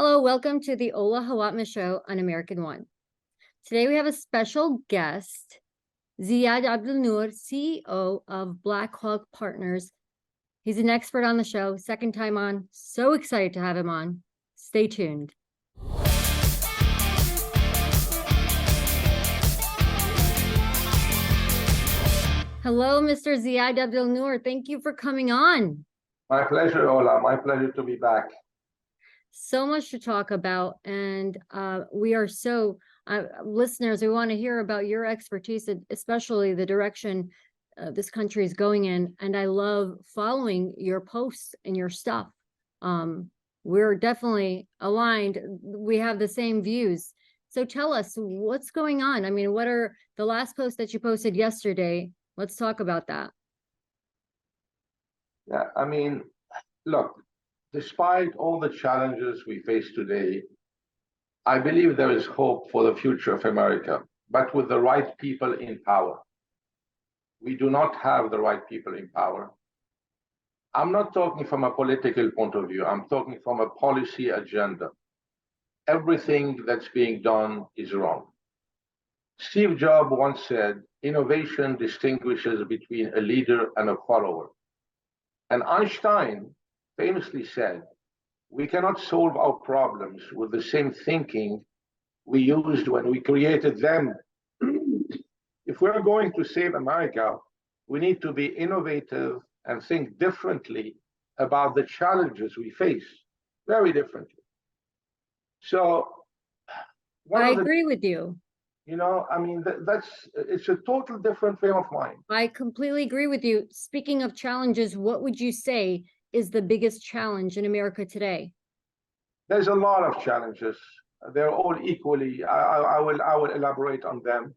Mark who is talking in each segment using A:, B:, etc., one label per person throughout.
A: Hello, welcome to the Hawatmeh show on American One. Today we have a special guest, Ziad Abdelnour, CEO of Blackhawk Partners. He's an expert on the show, second time on. So excited to have him on. Stay tuned. Hello, Mr. Ziad Abdelnour. Thank you for coming on.
B: My pleasure, Ola. My pleasure to be back.
A: So much to talk about, and we are listeners, we want to hear about your expertise, especially the direction this country is going in, and I love following your posts and your stuff. We're definitely aligned. We have the same views. So tell us what's going on. I mean, what are the last post that you posted yesterday? Let's talk about that.
B: Yeah, I mean, look, despite all the challenges we face today, I believe there is hope for the future of America, but with the right people in power. We do not have the right people in power. I'm not talking from a political point of view. I'm talking from a policy agenda. Everything that's being done is wrong. Steve Jobs once said, innovation distinguishes between a leader and a follower. And Einstein famously said, we cannot solve our problems with the same thinking we used when we created them. If we're going to save America, we need to be innovative and think differently about the challenges we face, very differently. So
A: I agree with you.
B: You know, I mean, it's a total different frame of mind.
A: I completely agree with you. Speaking of challenges, what would you say is the biggest challenge in America today?
B: There's a lot of challenges. They're all equally. I will elaborate on them.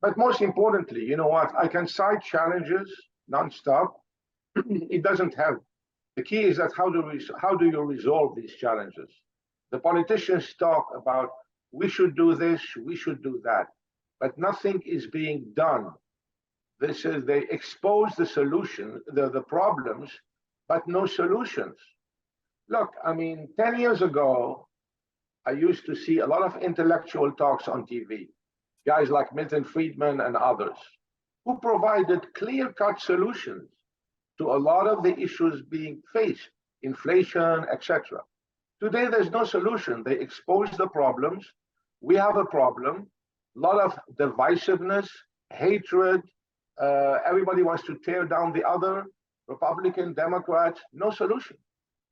B: But most importantly, you know what? I can cite challenges nonstop. It doesn't help. The key is that how do you resolve these challenges? The politicians talk about we should do this, we should do that, but nothing is being done. This is, they expose the solution, the problems, but no solutions. Look, I mean, 10 years ago, I used to see a lot of intellectual talks on TV, guys like Milton Friedman and others, who provided clear-cut solutions to a lot of the issues being faced, inflation, etc. Today, there's no solution. They expose the problems. We have a problem, a lot of divisiveness, hatred. Everybody wants to tear down the other, Republican, Democrat, no solution.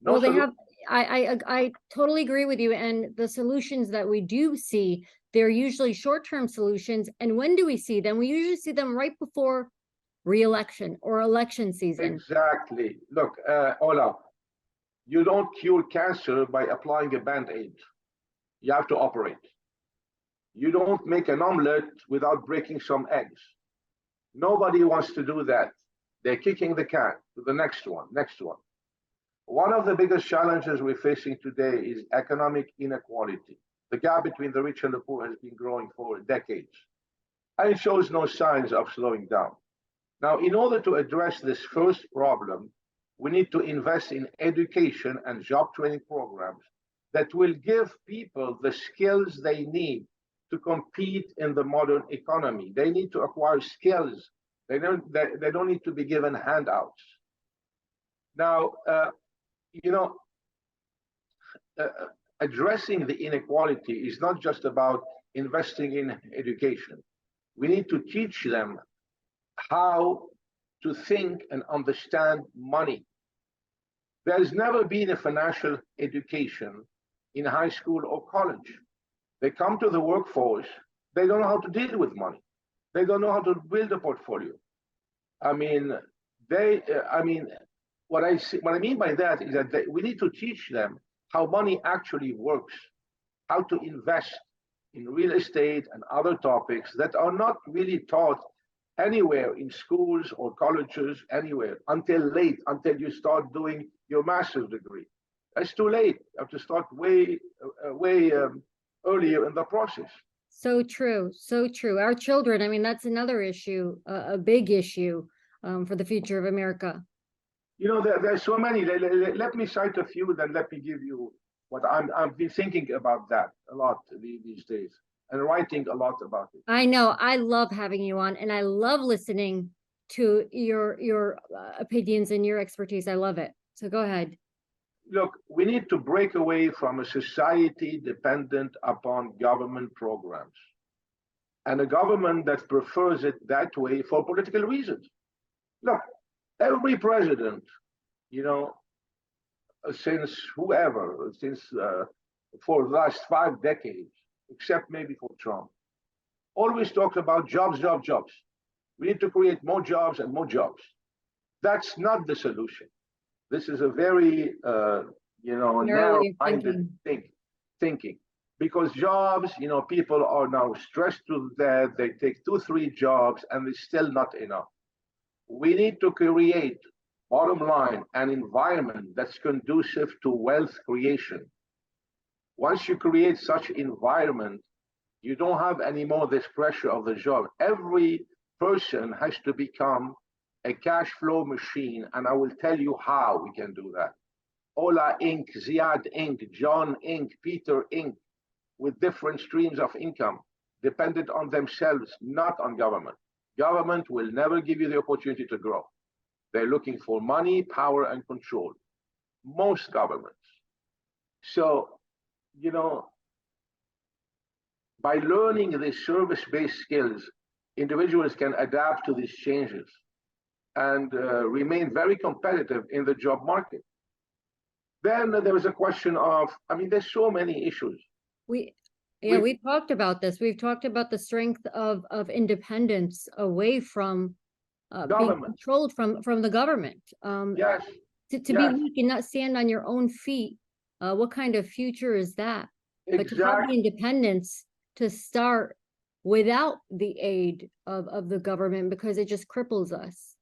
B: No
A: well, solution. I totally agree with you. And the solutions that we do see, they're usually short-term solutions. And when do we see them? We usually see them right before re-election or election season.
B: Exactly. Look, Ola, you don't cure cancer by applying a Band-Aid. You have to operate. You don't make an omelet without breaking some eggs. Nobody wants to do that. They're kicking the can to the next one. One of the biggest challenges we're facing today is economic inequality. The gap between the rich and the poor has been growing for decades, and it shows no signs of slowing down. Now, in order to address this first problem, we need to invest in education and job training programs that will give people the skills they need to compete in the modern economy. They need to acquire skills. They don't need to be given handouts. Now, addressing the inequality is not just about investing in education. We need to teach them how to think and understand money. There's never been a financial education in high school or college. They come to the workforce, they don't know how to deal with money. They don't know how to build a portfolio. I mean, what I mean by that is that we need to teach them how money actually works, how to invest in real estate and other topics that are not really taught anywhere in schools or colleges, anywhere, until you start doing your master's degree. It's too late. You have to start way earlier in the process.
A: So true, so true. Our children, I mean, that's another issue, a big issue for the future of America.
B: You know, there's so many. Let me cite a few, then let me give you But I've been thinking about that a lot these days and writing a lot about it.
A: I know. I love having you on, and I love listening to your opinions and your expertise. I love it. So go ahead.
B: Look, we need to break away from a society dependent upon government programs and a government that prefers it that way for political reasons. Look, every president, you know, since whoever, since for the last 5 decades, except maybe for Trump, always talked about jobs, jobs, jobs. We need to create more jobs and more jobs. That's not the solution. This is a very,
A: Narrow way of
B: narrow-minded thinking. Because jobs, people are now stressed to death. They take 2, 3 jobs, and it's still not enough. We need to create, bottom line, an environment that's conducive to wealth creation. Once you create such environment, you don't have any more this pressure of the job. Every person has to become a cash flow machine, and I will tell you how we can do that. Ola Inc., Ziad Inc., John Inc., Peter Inc., with different streams of income, dependent on themselves, not on government. Government will never give you the opportunity to grow. They're looking for money, power, and control. Most governments. So, by learning these service-based skills, individuals can adapt to these changes and remain very competitive in the job market. Then there was a question of, there's so many issues.
A: We've talked about this. We've talked about the strength of independence away from being controlled from the government.
B: Yes.
A: To be weak and not stand on your own feet. What kind of future is that?
B: Exactly.
A: But to have the independence to start without the aid of the government, because it just cripples us.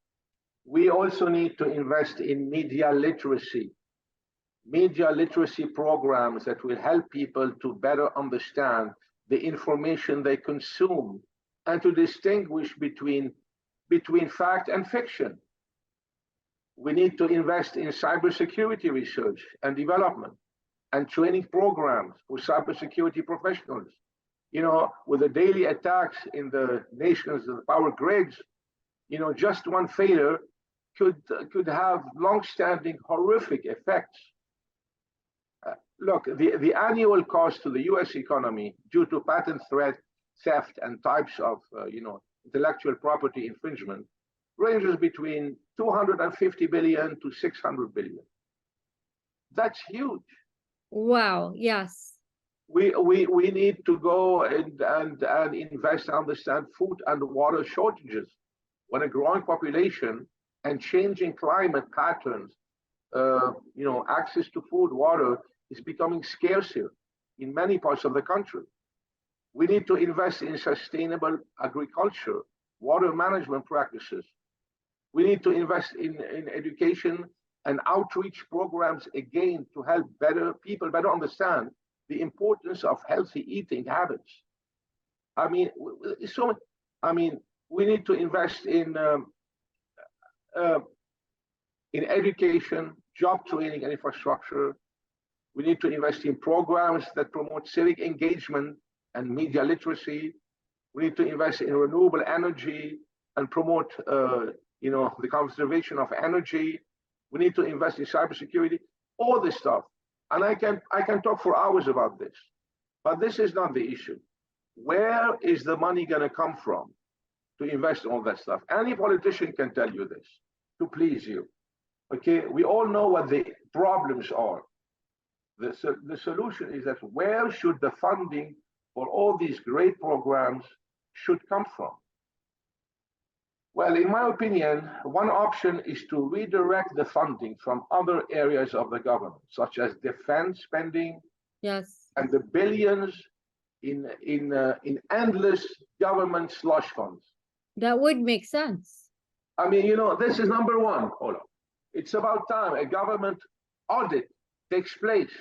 B: We also need to invest in media literacy programs that will help people to better understand the information they consume and to distinguish between fact and fiction. We need to invest in cybersecurity research and development and training programs for cybersecurity professionals. With the daily attacks in the nation's power grids, just one failure could have long-standing horrific effects. Look, the annual cost to the U.S. economy due to patent theft and types of intellectual property infringement ranges between 250 billion to 600 billion. That's huge.
A: Wow. Yes.
B: We need to go and invest and understand food and water shortages. When a growing population and changing climate patterns, access to food, water is becoming scarcer in many parts of the country. We need to invest in sustainable agriculture, water management practices. We need to invest in education and outreach programs, again, to help people better understand the importance of healthy eating habits. We need to invest in education, job training, and infrastructure. We need to invest in programs that promote civic engagement and media literacy. We need to invest in renewable energy and promote, the conservation of energy. We need to invest in cybersecurity, all this stuff. And I can talk for hours about this, but this is not the issue. Where is the money going to come from to invest in all that stuff? Any politician can tell you this to please you. Okay, we all know what the problems are. The solution is that where should the funding for all these great programs should come from? Well, in my opinion, one option is to redirect the funding from other areas of the government, such as defense spending,
A: yes,
B: and the billions in endless government slush funds.
A: That would make sense.
B: This is number one, Ola. It's about time a government audit takes place,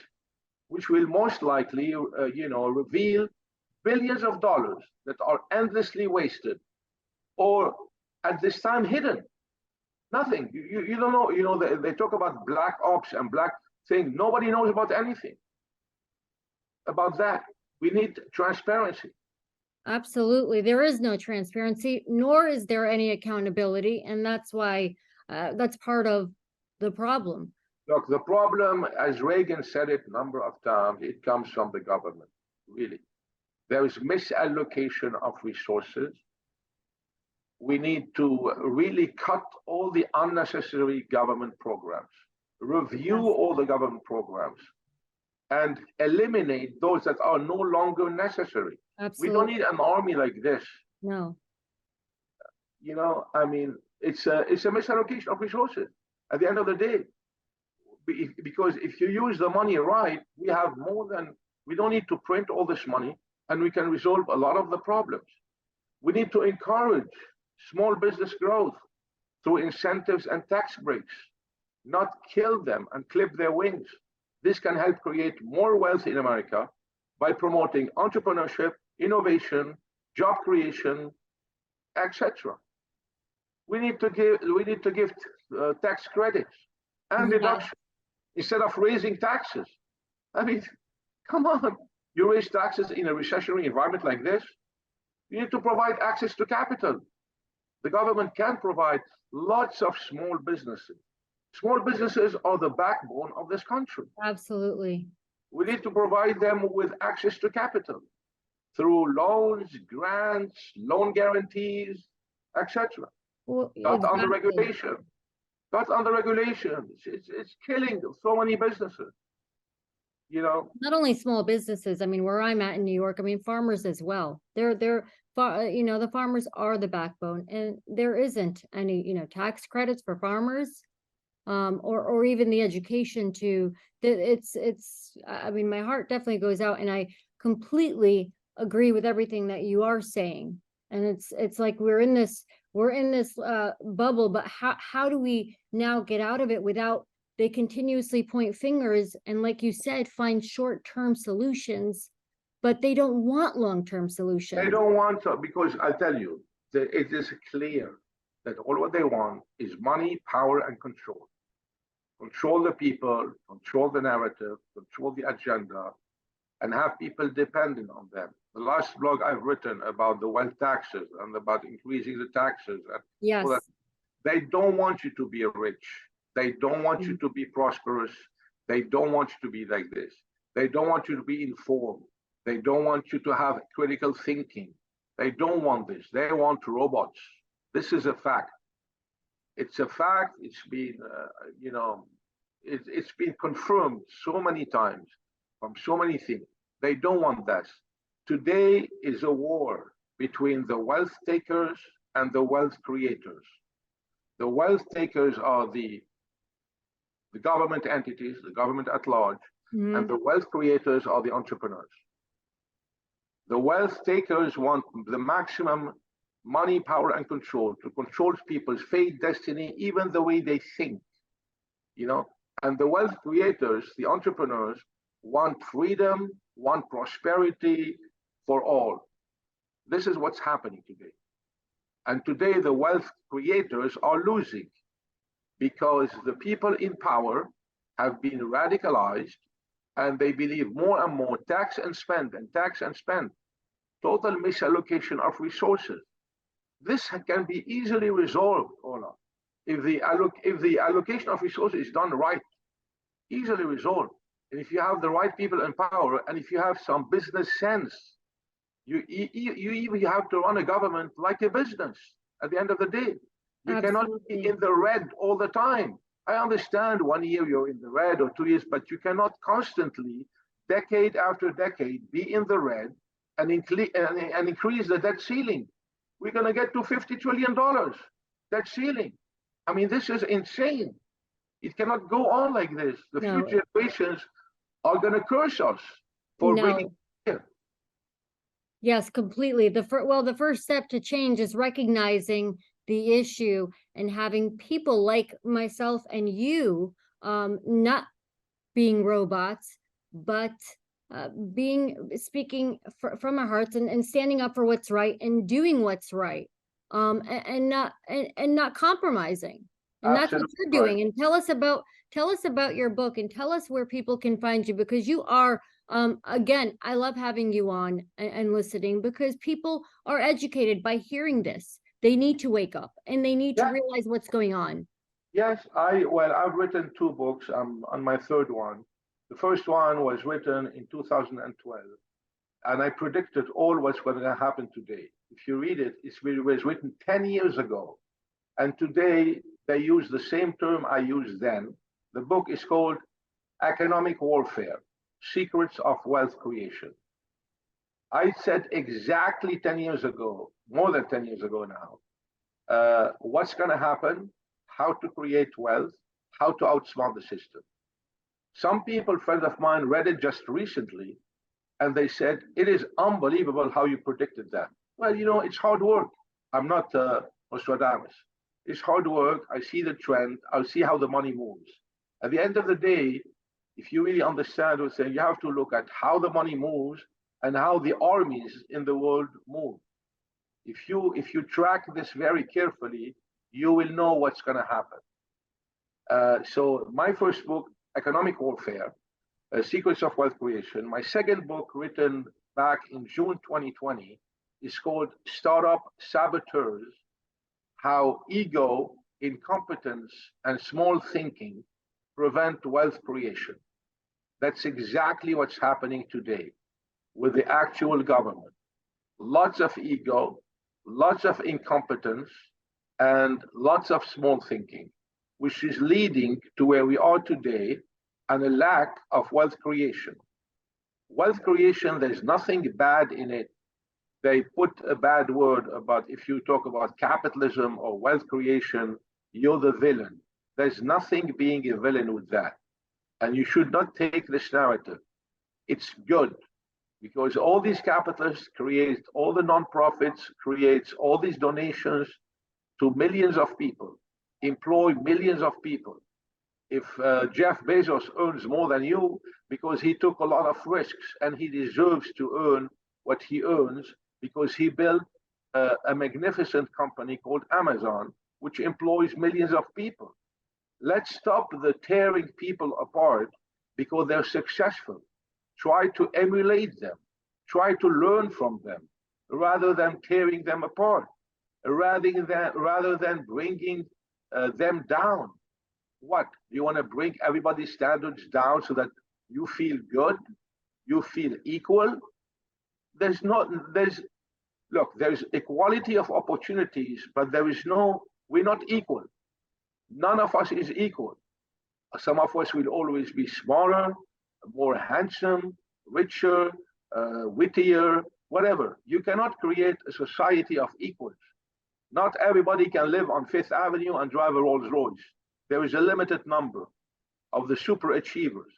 B: which will most likely, reveal billions of dollars that are endlessly wasted or at this time hidden. Nothing. You don't know. They talk about black ops and black thing. Nobody knows about anything. about that. We need transparency.
A: Absolutely. There is no transparency, nor is there any accountability. And that's why that's part of the problem.
B: Look, the problem, as Reagan said it a number of times, it comes from the government, really. There is misallocation of resources. We need to really cut all the unnecessary government programs, review all the government programs, and eliminate those that are no longer necessary.
A: Absolutely.
B: We don't need an army like this.
A: No.
B: You know, I mean, it's a misallocation of resources at the end of the day. Because if you use the money right, we have more than, we don't need to print all this money, and we can resolve a lot of the problems. We need to encourage small business growth through incentives and tax breaks, not kill them and clip their wings. This can help create more wealth in America by promoting entrepreneurship, innovation, job creation, etc. We need to give tax credits and deductions instead of raising taxes. I mean, come on, you raise taxes in a recessionary environment like this. You need to provide access to capital. The government can provide lots of small businesses. Small businesses are the backbone of this country.
A: Absolutely.
B: We need to provide them with access to capital through loans, grants, loan guarantees, etc.
A: Well,
B: Not under
A: exactly.
B: regulation. Not under regulation. It's killing so many businesses. You know,
A: Not only small businesses. I mean, where I'm at in New York, I mean, farmers as well. The farmers are the backbone, and there isn't any, tax credits for farmers, or even the education to I mean, my heart definitely goes out, and I completely agree with everything that you are saying. And it's like we're in this bubble, but how do we now get out of it without they continuously point fingers and, like you said, find short-term solutions, but they don't want long-term solutions.
B: they don't want to, because I tell you, it is clear that all what they want is money, power, and control. Control the people, control the narrative, control the agenda, and have people dependent on them. The last blog I've written about the wealth taxes and about increasing the taxes, and
A: Yes.
B: all that, they don't want you to be rich. They don't want you to be prosperous. They don't want you to be like this. They don't want you to be informed. They don't want you to have critical thinking. They don't want this. They want robots. This is a fact. It's a fact. It's been, it's been confirmed so many times from so many things. They don't want this. Today is a war between the wealth takers and the wealth creators. The wealth takers are the government entities, the government at large, and the wealth creators are the entrepreneurs. The wealth takers want the maximum money, power, and control to control people's fate, destiny, even the way they think, and the wealth creators, the entrepreneurs, want freedom, want prosperity for all. This is what's happening today. And today the wealth creators are losing because the people in power have been radicalized and they believe more and more tax and spend and tax and spend. Total misallocation of resources. This can be easily resolved, Ola, if the allocation of resources is done right, easily resolved. And if you have the right people in power, and if you have some business sense, you even have to run a government like a business at the end of the day. You cannot be in the red all the time. I understand 1 year you're in the red or 2 years, but you cannot constantly, decade after decade, be in the red and increase the debt ceiling. We're going to get to $50 trillion debt ceiling. I mean, this is insane. It cannot go on like this. The future generations are going to curse us for bringing here.
A: Yes, completely. The first step to change is recognizing the issue and having people like myself and you, not being robots, but speaking from our hearts and standing up for what's right and doing what's right, and not compromising. And that's what you're doing. And tell us about your book, and tell us where people can find you, because you are Again, I love having you on and listening, because people are educated by hearing this. They need to wake up and they need to
B: Yeah.
A: realize what's going on.
B: Yes, I've written two books. I'm on my third one. The first one was written in 2012, and I predicted all what's going to happen today. If you read it, it was written 10 years ago. And today they use the same term I used then. The book is called Economic Warfare, Secrets of Wealth Creation. I said exactly 10 years ago, more than 10 years ago now, what's going to happen, how to create wealth, how to outsmart the system. Some people, friends of mine, read it just recently, and they said, it is unbelievable how you predicted that. Well, it's hard work. I'm not Nostradamus. It's hard work. I see the trend. I'll see how the money moves. At the end of the day, if you really understand what I'm saying, you have to look at how the money moves and how the armies in the world move. If you track this very carefully, you will know what's going to happen. So my first book, Economic Warfare, Secrets of Wealth Creation. My second book, written back in June 2020, is called Startup Saboteurs: How Ego, Incompetence, and Small Thinking Prevent Wealth Creation. That's exactly what's happening today with the actual government. Lots of ego, lots of incompetence, and lots of small thinking, which is leading to where we are today, and a lack of wealth creation. Wealth creation, there's nothing bad in it. They put a bad word about, if you talk about capitalism or wealth creation, you're the villain. There's nothing being a villain with that. And you should not take this narrative. It's good, because all these capitalists create all the nonprofits, creates all these donations to millions of people, employ millions of people. If Jeff Bezos earns more than you, because he took a lot of risks, and he deserves to earn what he earns, because he built a magnificent company called Amazon, which employs millions of people. Let's stop the tearing people apart because they're successful. Try to emulate them. Try to learn from them, rather than tearing them apart, rather than bringing them down. What? You want to bring everybody's standards down so that you feel good? You feel equal? There's equality of opportunities, but we're not equal. None of us is equal. Some of us will always be smaller, more handsome, richer, wittier, whatever. You cannot create a society of equals. Not everybody can live on Fifth Avenue and drive a Rolls Royce. There is a limited number of the super achievers.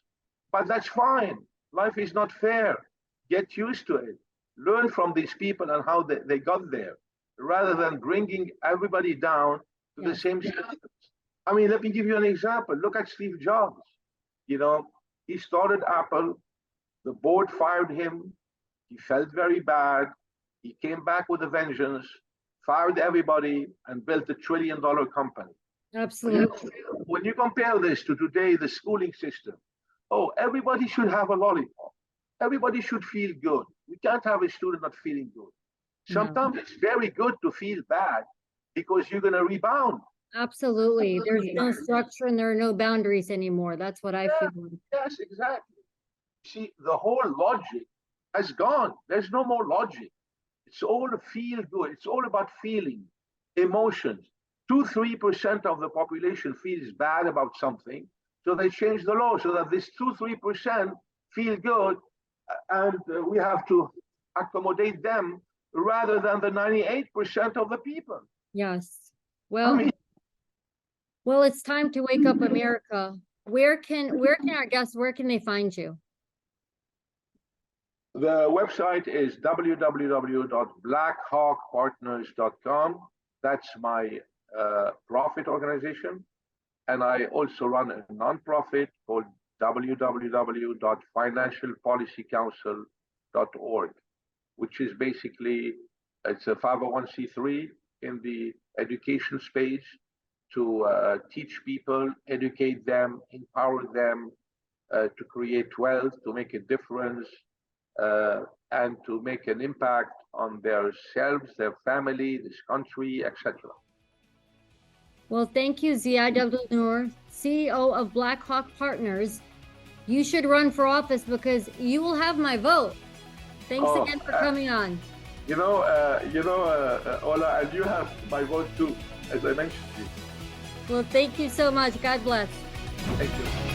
B: But that's fine. Life is not fair. Get used to it. Learn from these people and how they got there, rather than bringing everybody down to the same standards. I mean, let me give you an example. Look at Steve Jobs. He started Apple. The board fired him. He felt very bad. He came back with a vengeance, fired everybody, and built $1 trillion company.
A: Absolutely.
B: When you compare this to today, the schooling system, everybody should have a lollipop. Everybody should feel good. We can't have a student not feeling good. Sometimes it's very good to feel bad, because you're going to rebound.
A: Absolutely. There's no structure and there are no boundaries anymore. That's what I feel.
B: Yes, exactly. See, the whole logic has gone. There's no more logic. It's all feel good. It's all about feeling, emotions. 2-3% of the population feels bad about something, so they change the law so that this 2-3% feel good, and we have to accommodate them rather than the 98% of the people.
A: Yes. Well, it's time to wake up, America. Where can our guests, where can they find you?
B: The website is www.blackhawkpartners.com. That's my profit organization. And I also run a nonprofit called www.financialpolicycouncil.org, which is basically, it's a 501c3 in the education space to teach people, educate them, empower them, to create wealth, to make a difference, and to make an impact on themselves, their family, this country, etc.
A: Well, thank you, Ziad Abdelnour, CEO of Blackhawk Partners. You should run for office because you will have my vote. Thanks again for coming on.
B: Ola, and you have my vote too, as I mentioned to you.
A: Well, thank you so much. God bless.
B: Thank you.